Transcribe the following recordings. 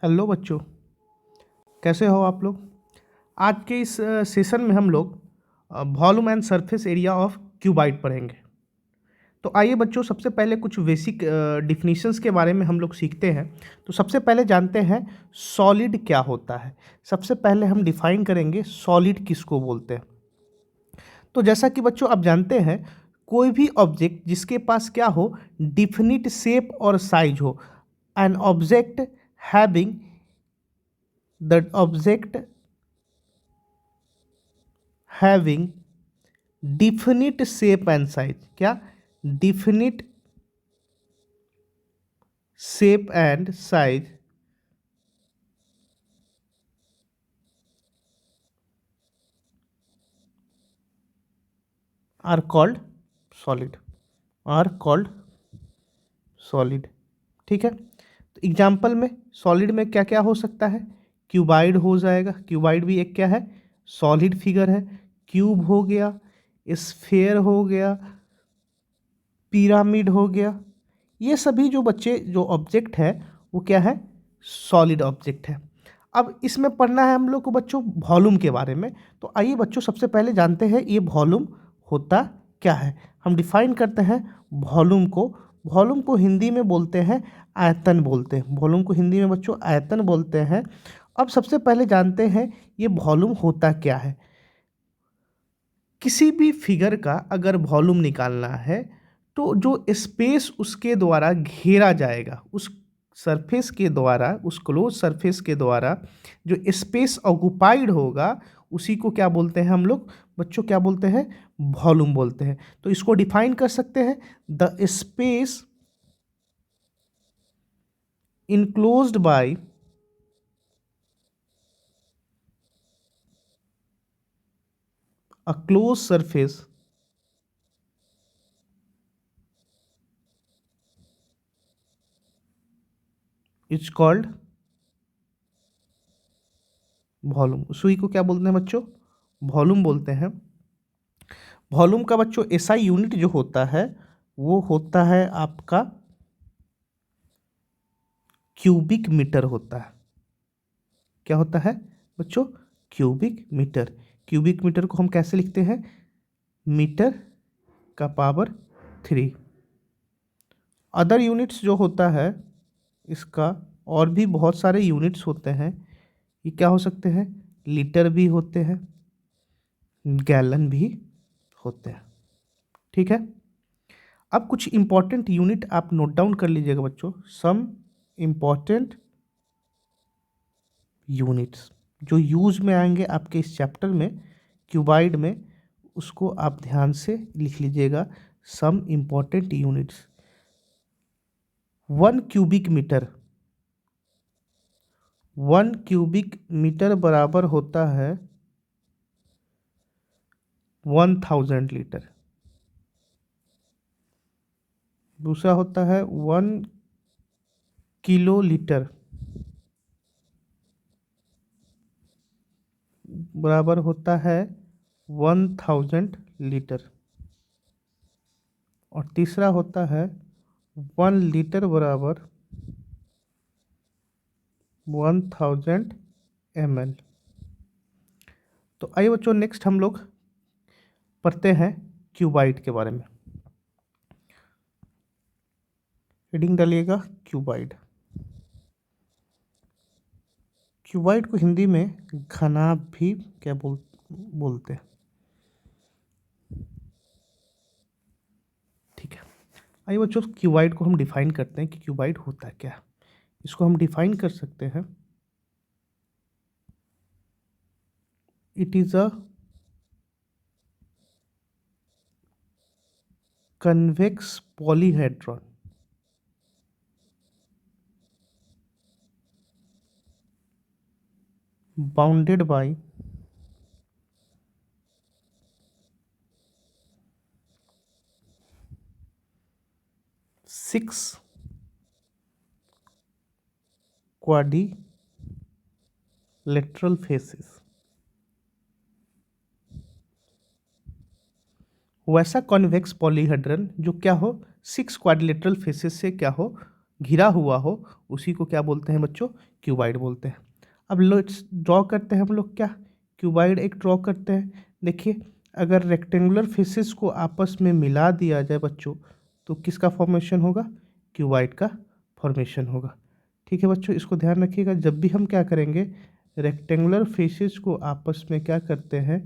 Hello बच्चों, कैसे हो आप लोग। आज के इस सेशन में हम लोग volume and surface area of cuboid पढ़ेंगे। तो आइए बच्चों, सबसे पहले कुछ बेसिक डिफिनीशंस के बारे में हम लोग सीखते हैं। तो सबसे पहले जानते हैं सॉलिड क्या होता है। सबसे पहले हम डिफाइन करेंगे सॉलिड किसको बोलते हैं। तो जैसा कि बच्चों आप जानते हैं, कोई भी ऑब्जेक्ट जिसके पास क्या हो, डिफिनिट शेप और साइज हो, an object having the object having definite shape and size, क्या definite shape and size are called solid, are called solid. ठीक है, तो एग्जाम्पल में सॉलिड में क्या क्या हो सकता है। क्यूबाइड हो जाएगा, क्यूबाइड भी एक क्या है, सॉलिड फिगर है। क्यूब हो गया, स्फेयर हो गया, पिरामिड हो गया। ये सभी जो बच्चे जो ऑब्जेक्ट है वो क्या है, सॉलिड ऑब्जेक्ट है। अब इसमें पढ़ना है हम लोग को बच्चों वॉल्यूम के बारे में। तो आइए बच्चों, सबसे पहले जानते हैं ये वॉल्यूम होता क्या है। हम डिफाइन करते हैं वॉल्यूम को। वॉल्यूम को हिंदी में बोलते हैं आयतन बोलते हैं। वॉल्यूम को हिंदी में बच्चों आयतन बोलते हैं। अब सबसे पहले जानते हैं ये वॉल्यूम होता क्या है। किसी भी फिगर का अगर वॉल्यूम निकालना है तो जो स्पेस उसके द्वारा घेरा जाएगा, उस सरफेस के द्वारा, उस क्लोज सरफेस के द्वारा जो स्पेस ऑक्युपाइड होगा, उसी को क्या बोलते हैं हम लोग बच्चों, क्या बोलते हैं, वॉल्यूम बोलते हैं। तो इसको डिफाइन कर सकते हैं, the space enclosed bye a close surface is called volume. उसी को क्या बोलते हैं बच्चों, वॉल्यूम बोलते हैं। वॉल्यूम का बच्चों एसआई यूनिट जो होता है वो होता है आपका क्यूबिक मीटर होता है। क्या होता है बच्चों, क्यूबिक मीटर। क्यूबिक मीटर को हम कैसे लिखते हैं, मीटर का पावर 3। अदर यूनिट्स जो होता है इसका, और भी बहुत सारे यूनिट्स होते हैं। ये क्या हो सकते हैं, लीटर भी होते हैं, गैलन भी होते हैं। ठीक है, अब कुछ इंपॉर्टेंट यूनिट आप नोट डाउन कर लीजिएगा बच्चों। सम इंपॉर्टेंट यूनिट्स जो यूज में आएंगे आपके इस चैप्टर में, क्यूबाइड में, उसको आप ध्यान से लिख लीजिएगा। Some important units. 1 cubic metre, 1 cubic metre बराबर होता है 1000 लीटर। दूसरा होता है 1 किलो लीटर बराबर होता है 1000 लीटर। और तीसरा होता है 1 लीटर बराबर 1000 ml। तो आइए बच्चों, नेक्स्ट हम लोग पढ़ते हैं क्यूबाइड के बारे में। रीडिंग डालिएगा, क्यूबाइड। क्यूबाइड को हिंदी में घनाभ भी क्या बोलते हैं। ठीक है, आइए बच्चों, क्यूबाइड को हम डिफाइन करते हैं कि क्यूबाइड होता क्या है। इसको हम डिफाइन कर सकते हैं, it is a convex polyhedron bounded by six quadrilateral faces. वैसा कॉन्वेक्स पॉलीहेड्रन जो क्या हो, 6 क्वाड्रिलेटरल फेसेस से क्या हो, घिरा हुआ हो उसी को क्या बोलते हैं बच्चों, क्यूबाइड बोलते हैं। अब लेट्स ड्रॉ करते हैं हम लोग क्या, क्यूबाइड एक ड्रॉ करते हैं। देखिए अगर रेक्टेंगुलर फेसेस को आपस में मिला दिया जाए बच्चों तो किसका फॉर्मेशन होगा, क्यूबाइड का फॉर्मेशन होगा। ठीक है बच्चों, इसको ध्यान रखिएगा, जब भी हम क्या करेंगे रेक्टेंगुलर फेसेस को आपस में क्या करते हैं,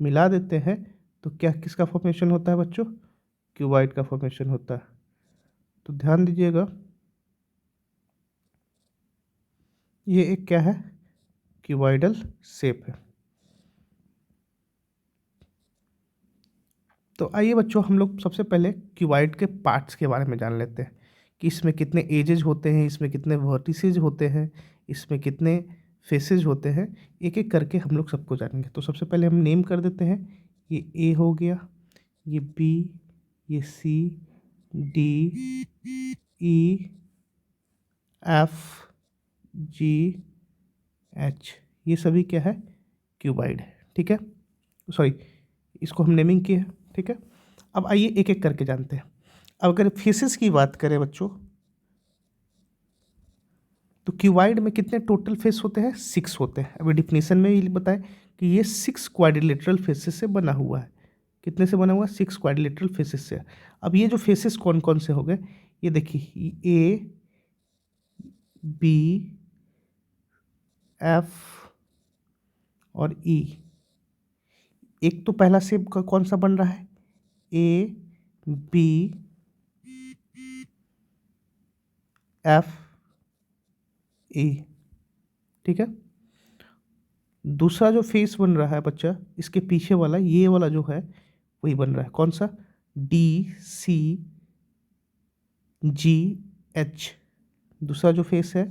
मिला देते हैं, तो क्या किसका फॉर्मेशन होता है बच्चों, क्यूबाइड का फॉर्मेशन होता है। तो ध्यान दीजिएगा ये एक क्या है, क्यूबॉइडल शेप है। तो आइए बच्चों हम लोग सबसे पहले क्यूबॉइड के पार्ट्स के बारे में जान लेते हैं कि इसमें कितने एजेस होते हैं, इसमें कितने वर्टिसेज होते हैं, इसमें कितने फेसेज होते हैं, एक एक करके हम लोग सबको जानेंगे। तो सबसे पहले हम नेम कर देते हैं, ये ए हो गया, ये बी, ये सी, डी, ई, एफ, जी, एच, ये सभी क्या है, क्यूबाइड है। ठीक है, सॉरी इसको हम नेमिंग किए हैं। ठीक है, अब आइए एक एक करके जानते हैं। अब अगर फेसेस की बात करें बच्चों तो क्यूबाइड में कितने टोटल फेस होते हैं, 6 होते हैं। अभी डिफिनीशन में ही बताएं कि ये 6 क्वाड्रिलेटरल फेसेस से बना हुआ है। कितने से बना हुआ है, 6 क्वाड्रिलेटरल फेसेस से। अब ये जो फेसेस कौन कौन से हो गए, ये देखिए ए, बी, एफ और ई। एक तो पहला शेप का कौन सा बन रहा है, ए, बी, एफ, ए। ठीक है, दूसरा जो फेस बन रहा है बच्चा, इसके पीछे वाला ये वाला जो है वही बन रहा है, कौन सा, डी, सी, जी, एच। दूसरा जो फेस है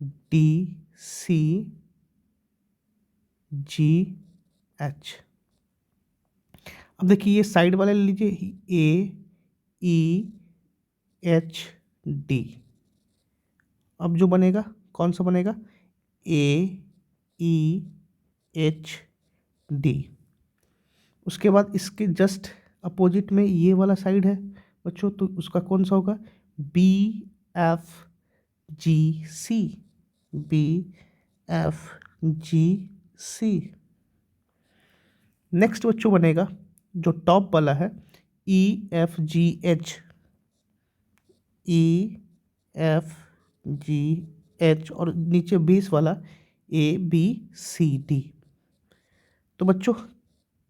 डी, सी, जी, एच। अब देखिए ये साइड वाले ले लीजिए, ए, ई, एच, डी। अब जो बनेगा कौन सा बनेगा, ए, ई, एच, डी। उसके बाद इसके जस्ट अपोजिट में ये वाला साइड है बच्चों, तो उसका कौन सा होगा, बी, एफ, जी, सी, बी, एफ, जी, सी। नेक्स्ट बच्चों बनेगा जो टॉप वाला है, ई, एफ, जी, एच, ई, एफ, जी, एच, और नीचे बेस वाला ए, बी, सी, डी। तो बच्चों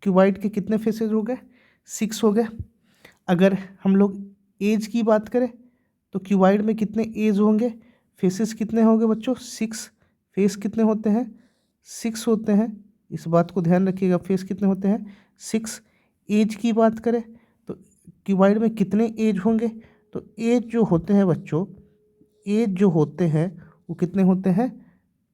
क्यूबाइड के कितने फेसेस हो गए, 6 हो गए। अगर हम लोग एज की बात करें तो क्यूबाइड में कितने एज होंगे, फेसेस कितने होंगे बच्चों, 6। फेस कितने होते हैं, 6 होते हैं। इस बात को ध्यान रखिएगा, फेस कितने होते हैं, 6। एज की बात करें तो क्यूबाइड में कितने एज होंगे, तो एज जो होते हैं बच्चों, एज जो होते हैं वो कितने होते हैं,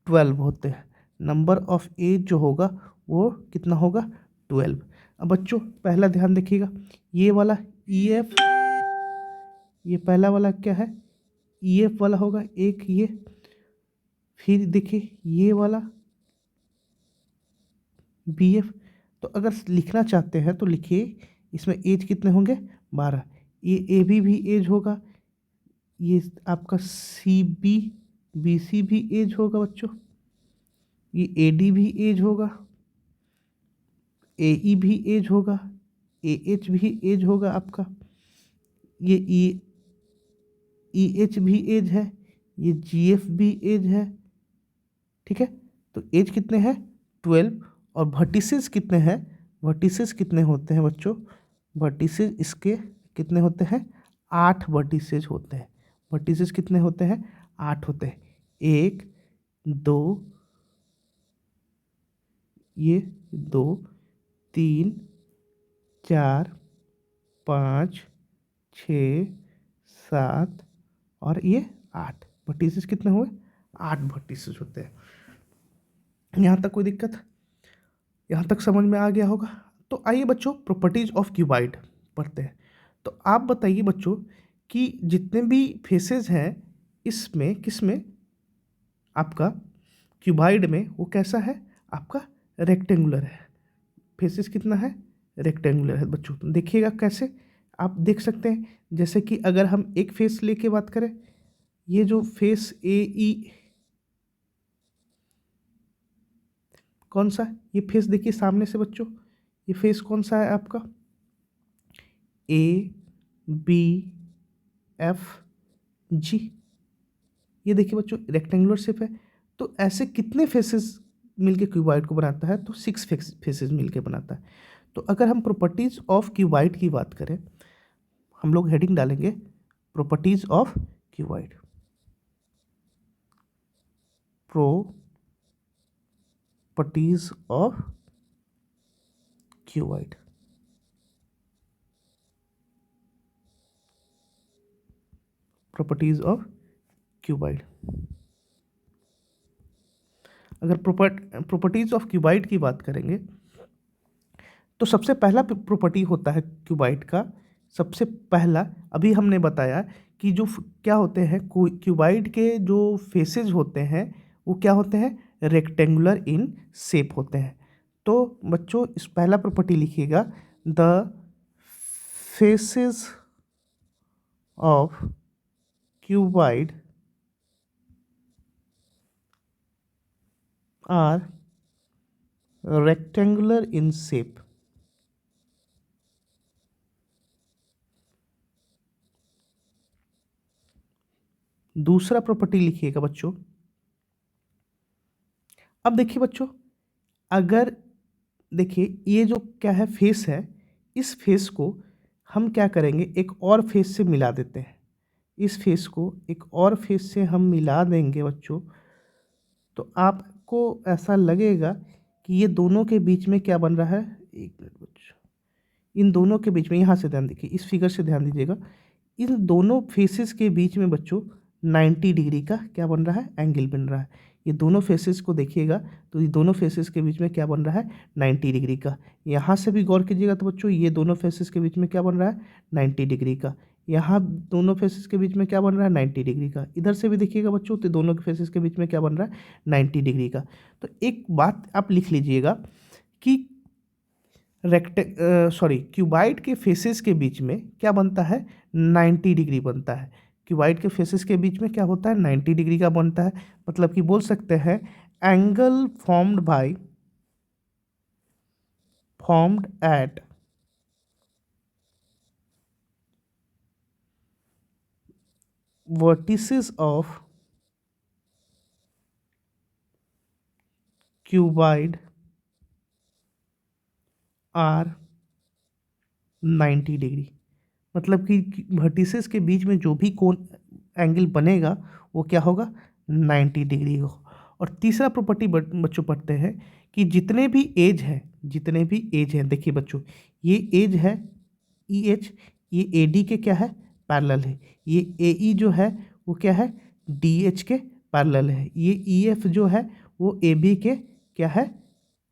12 होते हैं। नंबर ऑफ एज जो होगा वो कितना होगा, 12। अब बच्चों पहला ध्यान देखिएगा, ये वाला ई एफ, ये पहला वाला क्या है, ई एफ वाला होगा एक ये। फिर देखिए ये वाला बी एफ। तो अगर लिखना चाहते हैं तो लिखिए, इसमें एज कितने होंगे, 12। ये ए भी एज होगा, ये आपका सी बी, बी सी भी एज होगा बच्चों, ये ए डी भी एज होगा, ए ई भी एज होगा, ए एच भी एज होगा आपका, ये ई एच भी एज है, ये जी एफ भी एज है। ठीक है, तो एज कितने हैं, 12। और वर्टिसेस कितने हैं, वर्टिसेस कितने होते हैं बच्चों, वर्टिसेस इसके कितने होते हैं, 8 वर्टिसेस होते हैं। वर्टिसेस कितने होते हैं, 8 होते हैं। 1, 2, ये 2, 3, 4, 5, 6, 7 और ये 8 वर्टिसेस कितने हुए, 8 वर्टिसेस होते हैं। यहाँ तक कोई दिक्कत, यहाँ तक समझ में आ गया होगा। तो आइए बच्चों प्रॉपर्टीज ऑफ क्यूबाइड पढ़ते हैं। तो आप बताइए बच्चों कि जितने भी फेसेस हैं इसमें किसमें, आपका क्यूबाइड में वो कैसा है, आपका रेक्टेंगुलर है। फेसेस कितना है, रेक्टेंगुलर है बच्चों। देखिएगा कैसे, आप देख सकते हैं जैसे कि अगर हम एक फेस लेके बात करें ये जो फेस ए ई कौन सा है? ये फेस देखिए सामने से बच्चों, ये फेस कौन सा है आपका? A B F G. ये देखिए बच्चों रेक्टेंगुलर शेप है। तो ऐसे कितने फेसेस मिलके क्यूबॉइड को बनाता है? तो 6 फेसेस मिलके बनाता है। तो अगर हम प्रॉपर्टीज ऑफ क्यूबॉइड की बात करें, हम लोग हेडिंग डालेंगे properties of cuboid. Properties of cuboid. Properties of cuboid. अगर प्रॉपर्टीज ऑफ क्यूबॉइड की बात करेंगे तो सबसे पहला प्रॉपर्टी होता है क्यूबॉइड का, सबसे पहला अभी हमने बताया कि जो क्या होते हैं क्यूबॉइड के जो फेसेस होते हैं वो क्या होते हैं? रेक्टेंगुलर इन शेप होते हैं। तो बच्चों इस पहला प्रॉपर्टी लिखिएगा, the faces of cuboid are rectangular in shape. दूसरा प्रॉपर्टी लिखिएगा बच्चों, अब देखिए बच्चों, अगर देखिए ये जो क्या है फेस है, इस फेस को हम क्या करेंगे? एक और फेस से मिला देते हैं। इस फेस को एक और फेस से हम मिला देंगे बच्चों, तो आपको ऐसा लगेगा कि ये दोनों के बीच में क्या बन रहा है? एक मिनट बच्चों, इन दोनों के बीच में, यहाँ से ध्यान देखिए, इस फिगर से ध्यान दीजिएगा, इन दोनों फेसेस के बीच में बच्चों 90 डिग्री का क्या बन रहा है? एंगल बन रहा है। ये दोनों फेसेस को देखिएगा तो ये दोनों फेसेस के बीच में क्या बन रहा है? 90 डिग्री का। यहाँ से भी गौर कीजिएगा तो बच्चों ये दोनों फेसेस के बीच में क्या बन रहा है? 90 डिग्री का। यहाँ दोनों फेसेस के बीच में क्या बन रहा है? 90 डिग्री का। इधर से भी देखिएगा बच्चों तो दोनों के फेसेस के बीच में क्या बन रहा है? 90 डिग्री का। तो एक बात आप लिख लीजिएगा कि क्यूबाइड के फेसेस के बीच में क्या बनता है? 90 डिग्री बनता है। क्यूबाइड के फेसेस के बीच में क्या होता है? 90 डिग्री का बनता है। मतलब कि बोल सकते हैं angle formed at vertices of cuboid are 90 degree. मतलब कि वर्टिसेस के बीच में जो भी कोण एंगल बनेगा वो क्या होगा? 90 डिग्री हो। और तीसरा प्रॉपर्टी बच्चों पढ़ते हैं कि जितने भी एज हैं, देखिए बच्चों ये एज है ई एच, ये ए डी के क्या है? पैरेलल है। ये ए ई जो है वो क्या है? डी एच के पैरेलल है। ये ई एफ जो है वो ए बी के क्या है?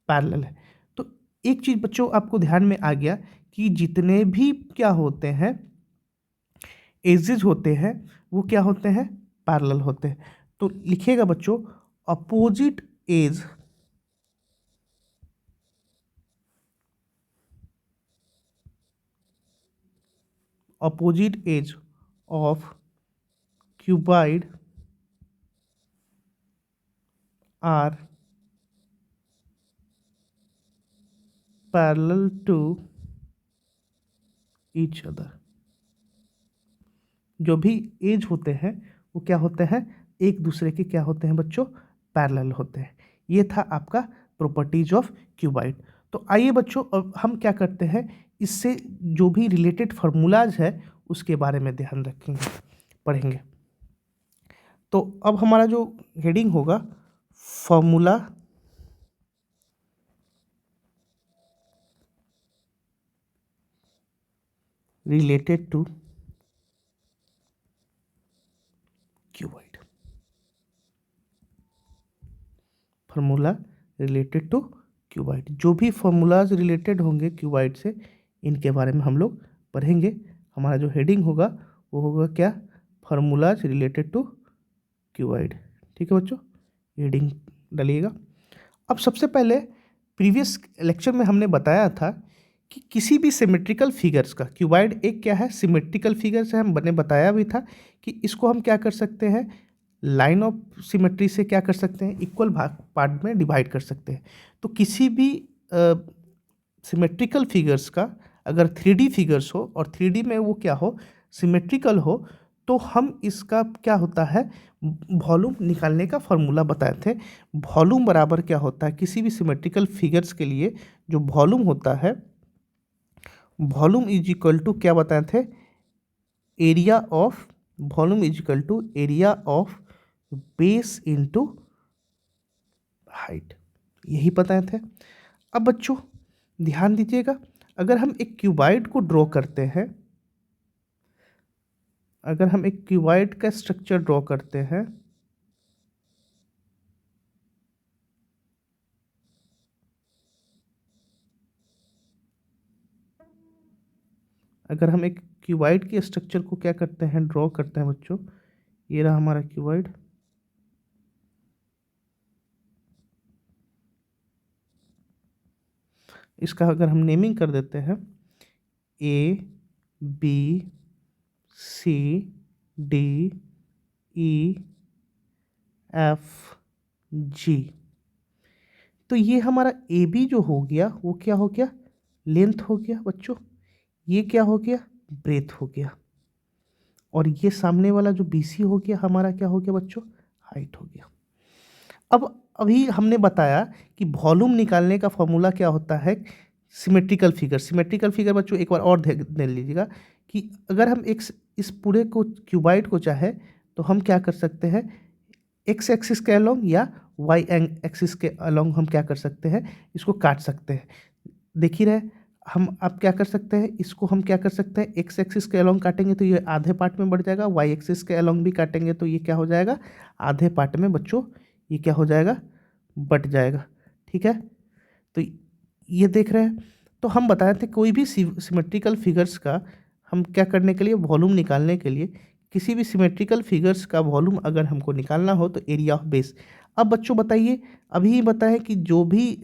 पैरेलल है। तो एक चीज़ बच्चों आपको ध्यान में आ गया कि जितने भी क्या होते हैं एजेस होते हैं वो क्या होते हैं? पैरेलल होते हैं। तो लिखिएगा बच्चों opposite edge of cuboid are parallel to each other. जो भी एज होते हैं वो क्या होते हैं? एक दूसरे के क्या होते हैं बच्चों? पैरेलल होते हैं। ये था आपका प्रॉपर्टीज ऑफ क्यूबाइड। तो आइए बच्चों अब हम क्या करते हैं, इससे जो भी रिलेटेड फार्मूलाज है उसके बारे में ध्यान रखेंगे, पढ़ेंगे। तो अब हमारा जो हेडिंग होगा formula related to cuboid. Formula related to cuboid, जो भी फार्मूलाज रिलेटेड होंगे क्यूबाइड से इनके बारे में हम लोग पढ़ेंगे। हमारा जो हेडिंग होगा वो होगा क्या? Formulas related to cuboid. ठीक है बच्चों, हेडिंग डालिएगा। अब सबसे पहले प्रीवियस लेक्चर में हमने बताया था कि किसी भी सिमेट्रिकल फिगर्स का, क्यूबाइड एक क्या है, सिमेट्रिकल फिगर्स है, हमने बताया भी था कि इसको हम क्या कर सकते हैं, लाइन ऑफ सिमेट्री से क्या कर सकते हैं, इक्वल भाग पार्ट में डिवाइड कर सकते हैं। तो किसी भी सिमेट्रिकल फिगर्स का अगर 3D फिगर्स हो और 3D में वो क्या हो, सिमेट्रिकल हो, तो हम इसका क्या होता है, वॉल्यूम निकालने का फॉर्मूला बताए थे। वॉल्यूम बराबर क्या होता है किसी भी सिमेट्रिकल फिगर्स के लिए, जो वॉल्यूम होता है, वॉल्यूम इज इक्वल टू क्या बताए थे, area of, volume is equal to area of base into height, यही बताए थे। अब बच्चों ध्यान दीजिएगा, अगर हम एक क्यूबाइड को ड्रॉ करते हैं, अगर हम एक क्यूबाइड का स्ट्रक्चर ड्रॉ करते हैं, अगर हम एक क्यूबाइड के स्ट्रक्चर को क्या करते हैं, ड्रॉ करते हैं बच्चों, ये रहा हमारा क्यूबाइड। इसका अगर हम नेमिंग कर देते हैं A B C D E F G, तो ये हमारा ए बी जो हो गया वो क्या हो गया, लेंथ हो गया बच्चों, ये क्या हो गया, ब्रेथ हो गया, और ये सामने वाला जो बी सी हो गया हमारा क्या हो गया बच्चों, हाइट हो गया। अब अभी हमने बताया कि वॉल्यूम निकालने का फॉर्मूला क्या होता है, सिमेट्रिकल फिगर। सिमेट्रिकल फिगर बच्चों एक बार और देख लीजिएगा कि अगर हम एक इस पूरे को क्यूबाइड को चाहे तो हम क्या कर सकते हैं, एक्स एक्सिस के अलोंग या वाई एक्सिस के अलोंग हम क्या कर सकते हैं, इसको काट सकते हैं। देख ही रहे हम, आप क्या कर सकते हैं, इसको हम क्या कर सकते हैं, एक्स एक्सिस के अलोंग काटेंगे तो ये आधे पार्ट में बढ़ जाएगा, वाई एक्सिस के अलोंग भी काटेंगे तो ये क्या हो जाएगा, आधे पार्ट में बच्चों ये क्या हो जाएगा, बट जाएगा। ठीक है, तो ये देख रहे हैं। तो हम बताए थे कोई भी सिमेट्रिकल फिगर्स का हम क्या करने के लिए, वॉल्यूम निकालने के लिए, किसी भी सिमेट्रिकल फिगर्स का वॉल्यूम अगर हमको निकालना हो तो एरिया ऑफ बेस। अब बच्चों बताइए, अभी बताएं कि जो भी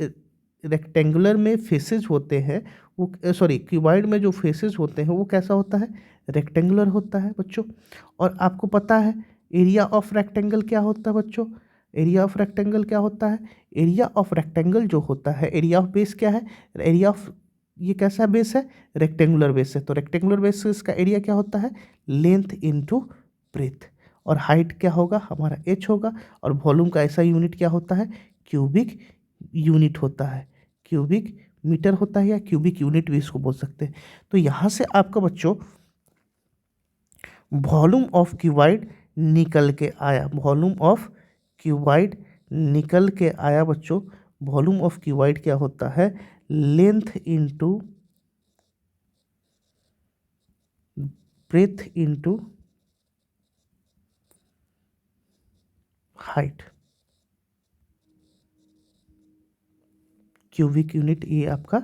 रेक्टेंगुलर में फेसेस होते हैं वो, सॉरी क्यूबाइड में जो फेसेस होते हैं वो कैसा होता है, रेक्टेंगुलर होता है बच्चों। और आपको पता है एरिया ऑफ रेक्टेंगल क्या होता है बच्चों, एरिया ऑफ रेक्टेंगल क्या होता है, एरिया ऑफ रेक्टेंगल जो होता है, एरिया ऑफ बेस क्या है, एरिया ऑफ, ये कैसा बेस है, रेक्टेंगुलर बेस है, तो रेक्टेंगुलर बेस का एरिया क्या होता है, लेंथ इनटू ब्रेथ, और हाइट क्या होगा हमारा एच होगा, और वॉल्यूम का ऐसा यूनिट क्या होता है, क्यूबिक यूनिट होता है, क्यूबिक मीटर होता है या क्यूबिक यूनिट भी इसको बोल सकते हैं। तो यहाँ से आपका बच्चों वॉल्यूम ऑफ क्यूबाइड निकल के आया, वॉल्यूम ऑफ क्यूबाइड निकल के आया बच्चों। वॉल्यूम ऑफ क्यूबाइड क्या होता है, length into breadth into height, cubic unit, ये आपका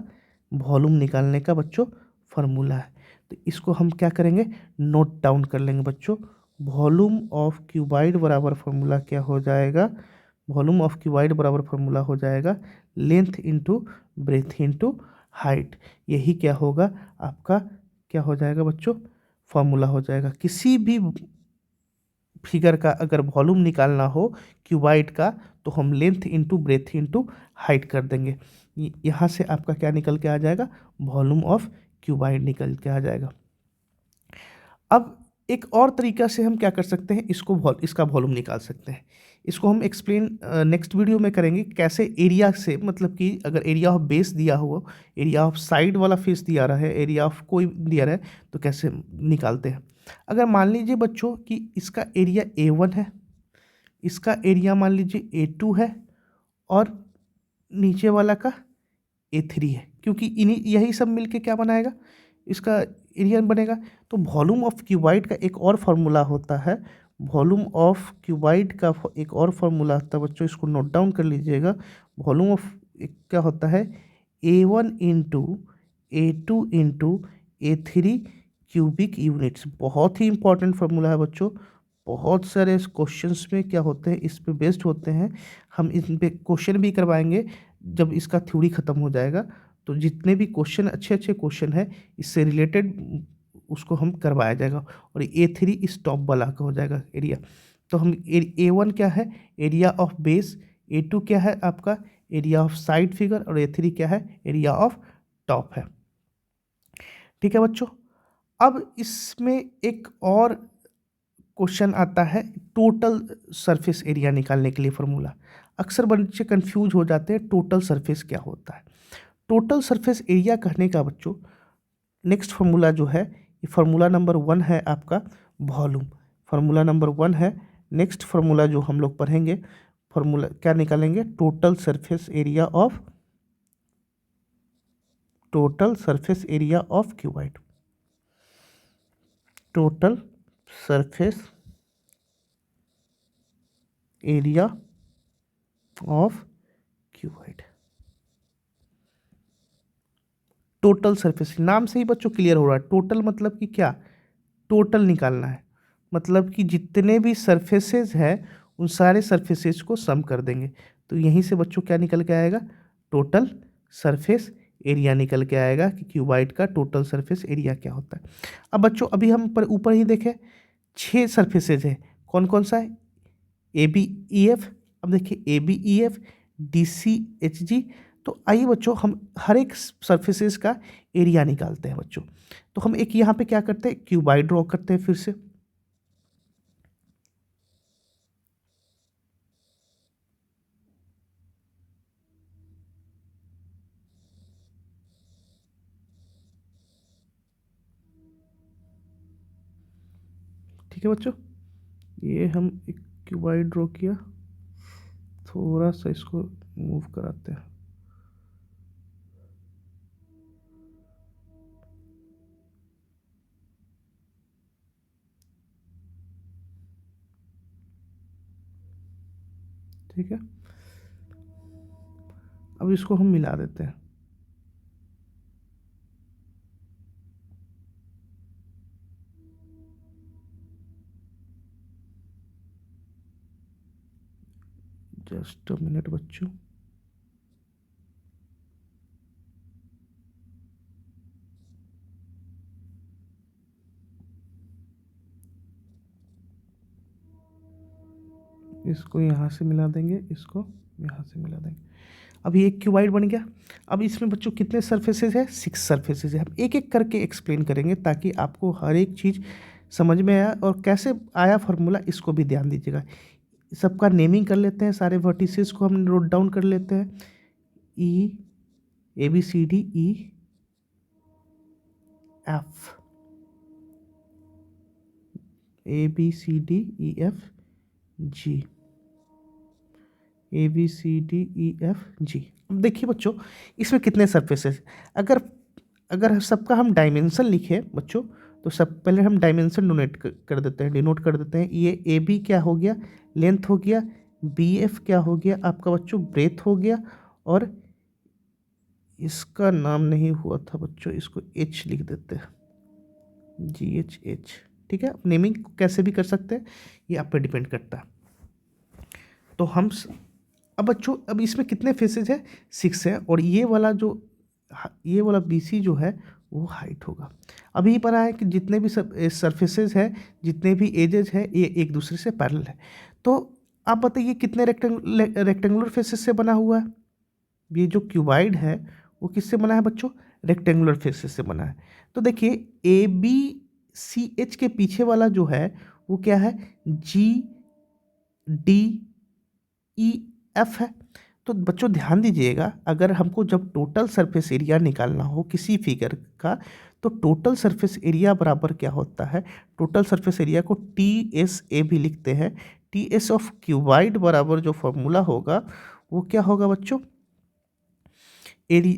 वॉल्यूम निकालने का बच्चों फॉर्मूला है। तो इसको हम क्या करेंगे, नोट डाउन कर लेंगे बच्चों। वॉल्यूम ऑफ क्यूबाइड बराबर फॉर्मूला क्या हो जाएगा, वॉल्यूम ऑफ क्यूबाइड बराबर फॉर्मूला हो जाएगा length into breadth into height. यही क्या होगा आपका, क्या हो जाएगा बच्चों, फॉर्मूला हो जाएगा। किसी भी फिगर का अगर वॉल्यूम निकालना हो क्यूबाइड का तो हम length into breadth into height कर देंगे। यहाँ से आपका क्या निकल के आ जाएगा, वॉल्यूम ऑफ क्यूबाइड निकल के आ जाएगा। अब एक और तरीका से हम क्या कर सकते हैं, इसका वॉल्यूम निकाल सकते हैं। इसको हम एक्सप्लेन नेक्स्ट वीडियो में करेंगे कैसे एरिया से, मतलब कि अगर एरिया ऑफ बेस दिया हुआ, एरिया ऑफ साइड वाला फेस दिया रहा है, एरिया ऑफ कोई दिया रहा है तो कैसे निकालते हैं। अगर मान लीजिए बच्चों कि इसका एरिया A1 है, इसका एरिया मान लीजिए A2 है, और नीचे वाला का A3 है, क्योंकि इन्हीं यही सब मिलके क्या बनाएगा, इसका एरिया बनेगा। तो वॉल्यूम ऑफ क्यूबाइड का एक और फार्मूला होता है, वॉल्यूम ऑफ क्यूबाइड का एक और फार्मूला होता है बच्चों, इसको नोट डाउन कर लीजिएगा। वॉल्यूम ऑफ क्या होता है, A1 into A2 into A3 cubic units. बहुत ही इंपॉर्टेंट फार्मूला है बच्चों, बहुत सारे क्वेश्चंस में क्या होते हैं, इस पे बेस्ड होते हैं। हम इस पे क्वेश्चन भी करवाएंगे जब इसका थ्योरी ख़त्म हो जाएगा। तो जितने भी क्वेश्चन अच्छे अच्छे क्वेश्चन है इससे रिलेटेड उसको हम करवाया जाएगा। और A3 इस टॉप वाला का हो जाएगा एरिया। तो हम A1 क्या है, एरिया ऑफ बेस, A2 क्या है आपका, एरिया ऑफ साइड फिगर, और A3 क्या है, एरिया ऑफ टॉप है। ठीक है बच्चों, अब इसमें एक और क्वेश्चन आता है टोटल सरफेस एरिया निकालने के लिए फॉर्मूला। अक्सर बच्चे कंफ्यूज हो जाते हैं टोटल सरफेस क्या होता है। टोटल सरफेस एरिया कहने का बच्चों नेक्स्ट फार्मूला जो है, ये फार्मूला नंबर 1 है आपका वॉल्यूम। फार्मूला नंबर 1 है। नेक्स्ट फार्मूला जो हम लोग पढ़ेंगे, फार्मूला क्या निकालेंगे, total surface area of cuboid. Total surface area of cuboid. Total surface, नाम से ही बच्चों क्लियर हो रहा है, टोटल मतलब कि क्या, टोटल निकालना है, मतलब कि जितने भी सरफेसेस हैं उन सारे सरफेसेस को सम कर देंगे। तो यहीं से बच्चों क्या निकल के आएगा, टोटल सरफेस एरिया निकल के आएगा कि क्यूबाइड का टोटल सरफेस एरिया क्या होता है। अब बच्चों अभी हम पर ऊपर ही देखें 6 सरफेसेज हैं, कौन कौन सा है, ABEF। अब देखिए ABEF, DCHG। तो आइए बच्चों हम हर एक सरफेसेस का एरिया निकालते हैं बच्चों। तो हम एक यहाँ पे क्या करते हैं, क्यूबाइड ड्रॉ करते हैं फिर से। ठीक है बच्चों, ये हम एक क्यूबाइड ड्रॉ किया, थोड़ा सा इसको मूव कराते हैं। ठीक है, अब इसको हम मिला देते हैं। जस्ट अ मिनट बच्चों, इसको यहाँ से मिला देंगे, इसको यहाँ से मिला देंगे। अब ये एक क्यूबाइड बन गया। अब इसमें बच्चों कितने सरफेसेज है, 6 सरफेसेज है। हम एक एक करके एक्सप्लेन करेंगे ताकि आपको हर एक चीज़ समझ में आया, और कैसे आया फार्मूला इसको भी ध्यान दीजिएगा। सबका नेमिंग कर लेते हैं, सारे वर्टिसेस को हम नोट डाउन कर लेते हैं। ABCDEF, ABCDEFG, ABCDEFG। अब देखिए बच्चों इसमें कितने सरफेसेस, अगर अगर सबका हम डायमेंशन लिखे बच्चों, तो सब पहले हम डायमेंशन डोनेट कर देते हैं, डिनोट कर देते हैं। ये AB क्या हो गया, लेंथ हो गया, BF क्या हो गया आपका बच्चों, ब्रेथ हो गया, और इसका नाम नहीं हुआ था बच्चों, इसको H लिख देते हैं, GHH। ठीक है, नेमिंग कैसे भी कर सकते हैं, ये आप पे डिपेंड करता है। तो हम अब बच्चों अब इसमें कितने फेसेज है, 6 है, और ये वाला BC जो है वो हाइट होगा। अभी पता है कि जितने भी सरफेसेज है, जितने भी एजेज है, ये एक दूसरे से पैरेलल है। तो आप बताइए कितने रेक्टेंगुलर फेसेस से बना हुआ है। ये जो क्यूबाइड है वो किससे बना है बच्चों, रेक्टेंगुलर फेसेस से बना है। तो देखिए ABCH के पीछे वाला जो है वो क्या है, GDEF है। तो बच्चों ध्यान दीजिएगा, अगर हमको जब टोटल सरफेस एरिया निकालना हो किसी फिगर का, तो टोटल सरफेस एरिया बराबर क्या होता है, टोटल सरफेस एरिया को TSA भी लिखते हैं। TS ऑफ क्यूबाइड बराबर जो फॉर्मूला होगा वो क्या होगा बच्चों,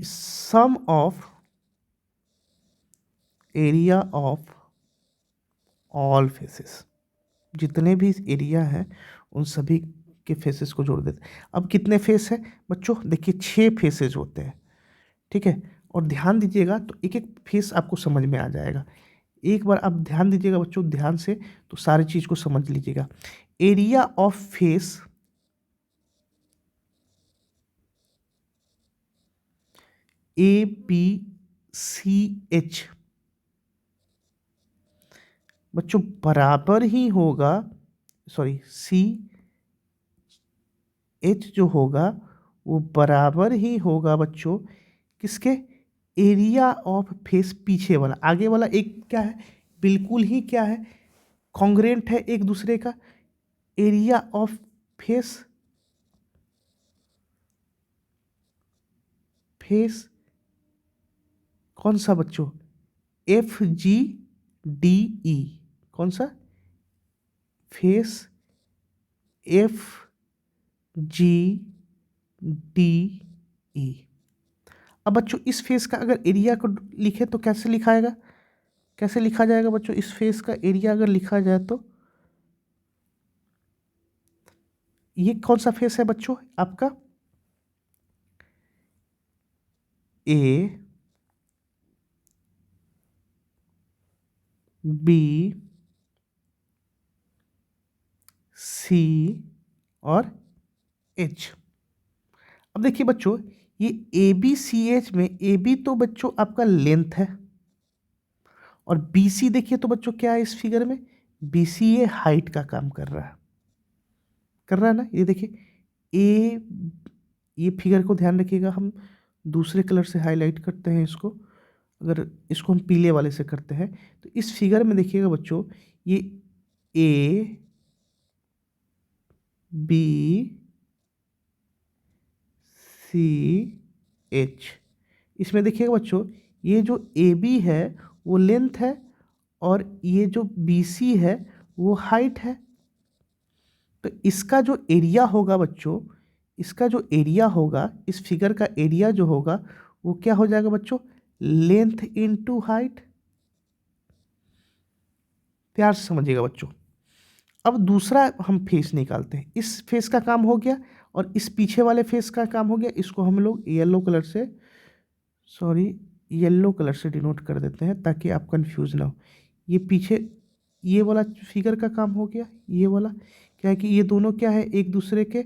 sum of area of all faces. जितने भी एरिया हैं उन सभी के फेसेस को जोड़ देते हैं। अब कितने फेस है बच्चों, देखिए 6 फेसेस होते हैं। ठीक है, और ध्यान दीजिएगा तो एक एक फेस आपको समझ में आ जाएगा। एक बार आप ध्यान दीजिएगा बच्चों, ध्यान से, तो सारी चीज़ को समझ लीजिएगा। एरिया ऑफ फेस ABCH बच्चों बराबर ही होगा, सॉरी CH जो होगा वो बराबर ही होगा बच्चों किसके, एरिया ऑफ फेस पीछे वाला। आगे वाला एक क्या है, बिल्कुल ही क्या है, कॉन्ग्रेंट है एक दूसरे का। एरिया ऑफ फेस कौन सा बच्चों, FGDE, कौन सा, फेस FGDE। अब बच्चों इस फेस का अगर एरिया को लिखे तो कैसे लिखाएगा, कैसे लिखा जाएगा बच्चों, इस फेस का एरिया अगर लिखा जाए तो ये कौन सा फेस है बच्चों आपका, ABC और H। अब देखिए बच्चों ये ABCH में AB तो बच्चों आपका लेंथ है, और BC देखिए तो बच्चों क्या है इस फिगर में, BC ये हाइट का काम कर रहा है, ना। ये देखिए ए, ये फिगर को ध्यान रखिएगा, हम दूसरे कलर से हाईलाइट करते हैं इसको, अगर इसको हम पीले वाले से करते हैं तो इस फिगर में देखिएगा बच्चों ये ABCH, इसमें देखिएगा बच्चों ये जो AB है वो लेंथ है, और ये जो BC है वो हाइट है। तो इसका जो एरिया होगा बच्चों, इसका जो एरिया होगा, इस फिगर का एरिया जो होगा वो क्या हो जाएगा बच्चों, लेंथ इनटू हाइट। प्यार से समझिएगा बच्चों। अब दूसरा हम फेस निकालते हैं, इस फेस का काम हो गया और इस पीछे वाले फेस का काम हो गया। इसको हम लोग येलो कलर से, येलो कलर से डिनोट कर देते हैं ताकि आप कंफ्यूज ना हो। ये पीछे ये वाला फिगर का काम हो गया, ये वाला क्या है कि ये दोनों क्या है, एक दूसरे के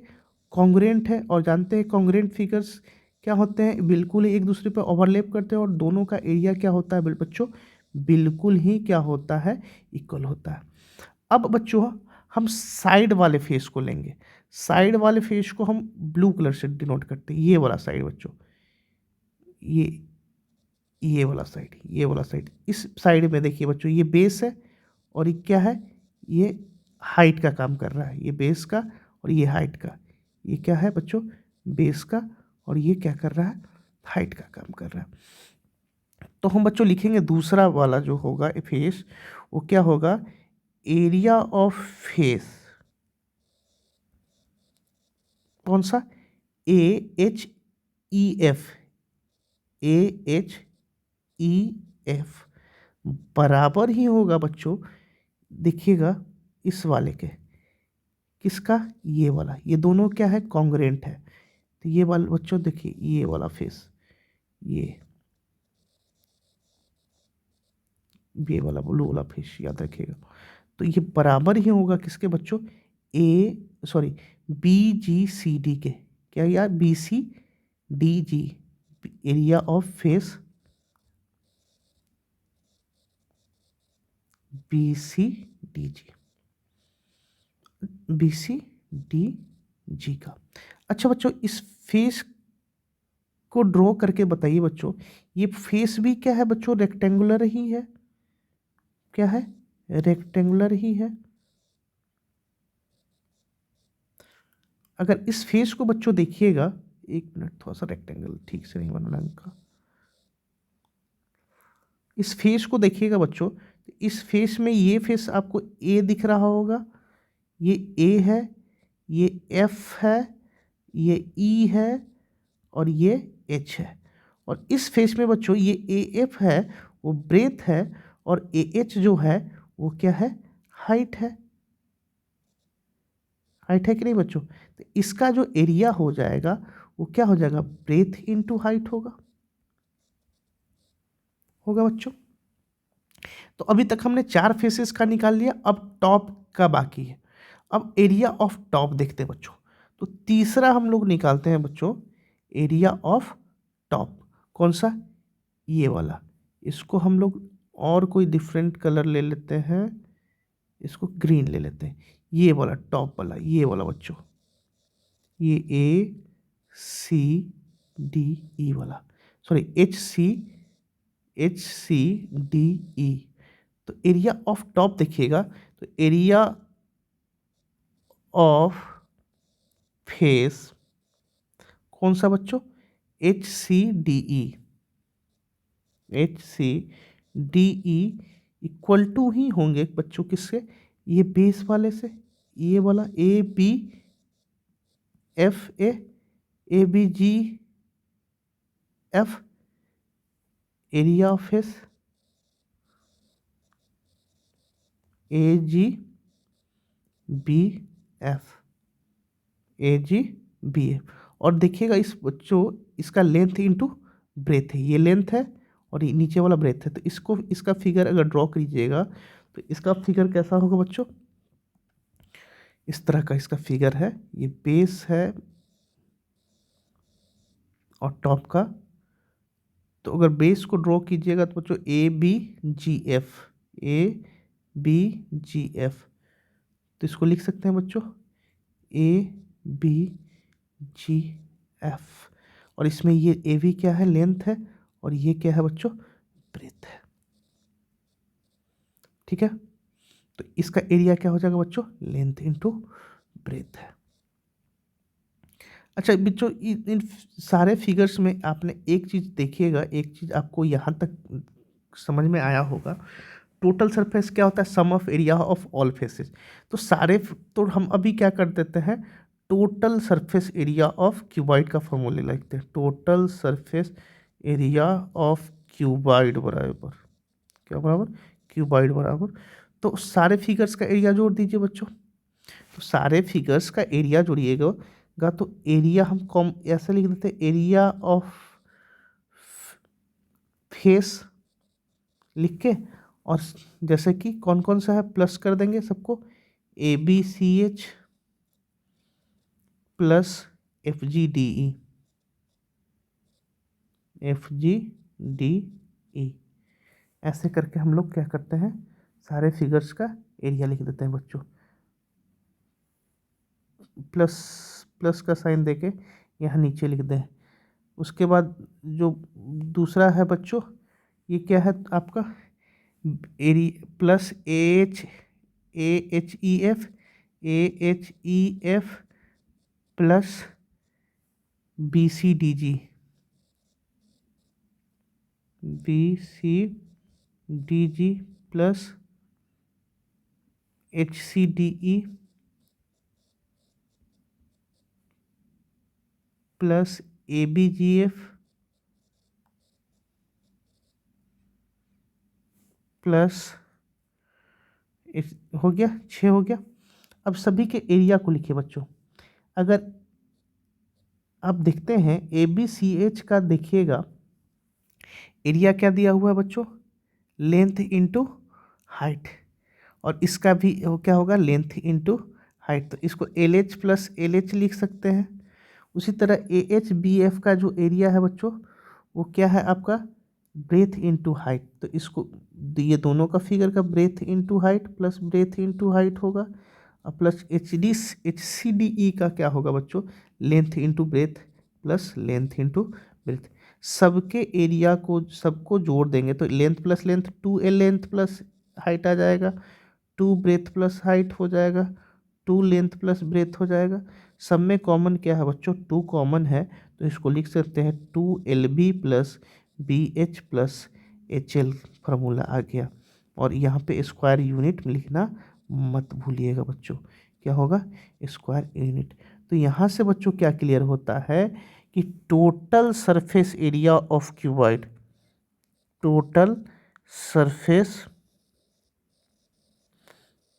कॉन्ग्रेंट है, और जानते हैं कॉन्ग्रेंट फिगर्स क्या होते हैं, बिल्कुल ही एक दूसरे पर ओवरलैप करते हैं, और दोनों का एरिया क्या होता है बच्चों, बिल्कुल ही क्या होता है, इक्वल होता है। अब बच्चों हम साइड वाले फेस को लेंगे, साइड वाले फेस को हम ब्लू कलर से डिनोट करते हैं, ये वाला साइड बच्चों, ये वाला साइड, ये वाला साइड। इस साइड में देखिए बच्चों ये बेस है, और ये क्या है, ये हाइट का काम कर रहा है, ये बेस का और ये हाइट का, ये क्या है बच्चों, बेस का, और ये क्या कर रहा है, हाइट का काम कर रहा है। तो हम बच्चों लिखेंगे दूसरा वाला जो होगा फेस, वो क्या होगा, एरिया ऑफ फेस, कौन सा, AHEF, AHEF बराबर ही होगा बच्चों, देखिएगा इस वाले के, किसका, ये वाला, ये दोनों क्या है, कॉन्ग्रेंट है। तो ये वाला बच्चों देखिए ये वाला फेस, ये वाला ब्लू वाला फेस याद रखिएगा। तो ये बराबर ही होगा किसके बच्चों, BGCD के, क्या यार, BCDG, area of face BCDG का। अच्छा बच्चों इस फेस को ड्रॉ करके बताइए बच्चों, ये फेस भी क्या है बच्चों, रेक्टेंगुलर ही है, क्या है, रेक्टेंगुलर ही है। अगर इस फेस को बच्चों देखिएगा, एक मिनट, थोड़ा सा रेक्टेंगल ठीक से नहीं बना रंग का, इस फेस को देखिएगा बच्चों, इस फेस में ये फेस आपको ए दिख रहा होगा, ये ए है, ये एफ है, ये ई है, और ये एच है। और इस फेस में बच्चों ये ए एफ है वो ब्रेथ है, और ए एच जो है वो क्या है, हाइट है, हाइट है कि नहीं बच्चों। तो इसका जो एरिया हो जाएगा वो क्या हो जाएगा, ब्रेथ इनटू हाइट होगा बच्चों। तो अभी तक हमने 4 फेसेस का निकाल लिया, अब टॉप का बाकी है। अब एरिया ऑफ टॉप देखते हैं बच्चों। तो तीसरा हम लोग निकालते हैं बच्चों, एरिया ऑफ टॉप कौन सा, ये वाला। इसको हम लोग और कोई डिफरेंट कलर ले लेते हैं, इसको ग्रीन ले लेते हैं, ये वाला टॉप वाला, ये वाला बच्चों, ये ACDE वाला, सॉरी HCDE। तो एरिया ऑफ टॉप देखिएगा, तो एरिया ऑफ फेस कौन सा बच्चों, HCDE इक्वल टू ही होंगे बच्चों किससे, ये बेस वाले से, ये वाला ABFA ABGF, area of face AGBF। और देखिएगा इस बच्चों, इसका लेंथ इंटू ब्रेथ है, ये लेंथ है और ये नीचे वाला ब्रेथ है। तो इसको, इसका फिगर अगर ड्रॉ कीजिएगा तो इसका फिगर कैसा होगा बच्चों, इस तरह का इसका फिगर है। ये बेस है और टॉप का। तो अगर बेस को ड्रॉ कीजिएगा तो बच्चों ABGF, तो इसको लिख सकते हैं बच्चों ABGF। और इसमें ये AB क्या है, लेंथ है, और ये क्या है बच्चों, ब्रेथ है। ठीक है, तो इसका एरिया क्या हो जाएगा बच्चों, लेंथ इंटू ब्रेथ है। अच्छा बच्चों, इन सारे फिगर्स में आपने एक चीज़ देखिएगा, एक चीज़ आपको यहाँ तक समझ में आया होगा, टोटल सरफेस क्या होता है, sum of area of all faces. तो सारे, तो हम अभी क्या कर देते हैं, total surface area of cuboid का फॉर्मूला लिखते हैं, total surface area of cuboid बराबर क्या, बराबर क्यूबॉइड बराबर। तो सारे फिगर्स का एरिया जोड़ दीजिए बच्चों, तो सारे फिगर्स का एरिया जोड़िएगा, तो एरिया हम कॉम ऐसे लिख देते हैं, एरिया ऑफ फेस लिख के, और जैसे कि कौन कौन सा है प्लस कर देंगे सबको, ABCH प्लस FGDE ऐसे करके हम लोग क्या करते हैं, सारे फिगर्स का एरिया लिख देते हैं बच्चों, प्लस प्लस का साइन देके यहाँ नीचे लिख दें। उसके बाद जो दूसरा है बच्चों, ये क्या है आपका, plus AHEF plus BCDG plus HCDE plus ABGF plus हो गया, 6 हो गया। अब सभी के एरिया को लिखिए बच्चों। अगर आप देखते हैं ABCH का, देखिएगा एरिया क्या दिया हुआ है बच्चों, लेंथ इंटू हाइट, और इसका भी क्या होगा, लेंथ इंटू हाइट। तो इसको LH प्लस LH लिख सकते हैं। उसी तरह AHBF का जो एरिया है बच्चों, वो क्या है आपका, ब्रेथ इंटू हाइट। तो इसको, ये दोनों का फिगर का breadth into height plus breadth into height होगा, और प्लस HCDE का क्या होगा बच्चों, length into breadth plus length into breadth. सबके एरिया को सबको जोड़ देंगे तो length plus length 2L length plus height आ जाएगा, 2 ब्रेथ प्लस हाइट हो जाएगा, 2 लेंथ प्लस ब्रेथ हो जाएगा। सब में कॉमन क्या है बच्चों, 2 कॉमन है, तो इसको लिख सकते हैं 2LB plus BH plus HL, formula आ गया। और यहाँ पे स्क्वायर यूनिट लिखना मत भूलिएगा बच्चों, क्या होगा, स्क्वायर यूनिट। तो यहाँ से बच्चों क्या क्लियर होता है कि total surface area of cuboid, total surface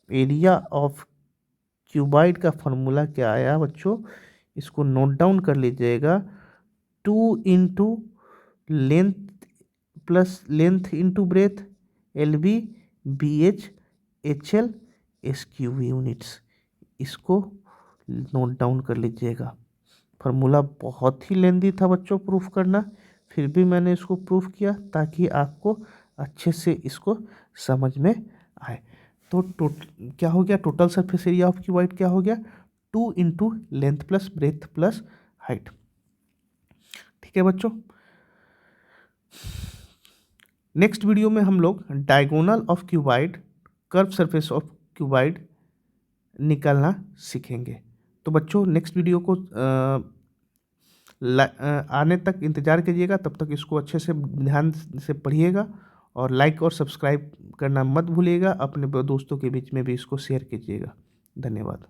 area of cuboid का फॉर्मूला क्या आया बच्चों, इसको नोट डाउन कर लीजिएगा, 2 into length plus length into breath LB BH HL SQ units. इसको नोट डाउन कर लीजिएगा। फार्मूला बहुत ही लेंदी था बच्चों प्रूफ करना, फिर भी मैंने इसको प्रूफ किया ताकि आपको अच्छे से इसको समझ में आए। तो क्या हो गया, total surface area of cuboid क्या हो गया, 2 into length plus breadth plus height. ठीक है बच्चों, नेक्स्ट वीडियो में हम लोग diagonal of cuboid, curve surface of cuboid निकालना सीखेंगे। तो बच्चों नेक्स्ट वीडियो को आने तक इंतज़ार कीजिएगा, तब तक इसको अच्छे से ध्यान से पढ़िएगा और लाइक और सब्सक्राइब करना मत भूलिएगा। अपने दोस्तों के बीच में भी इसको शेयर कीजिएगा। धन्यवाद।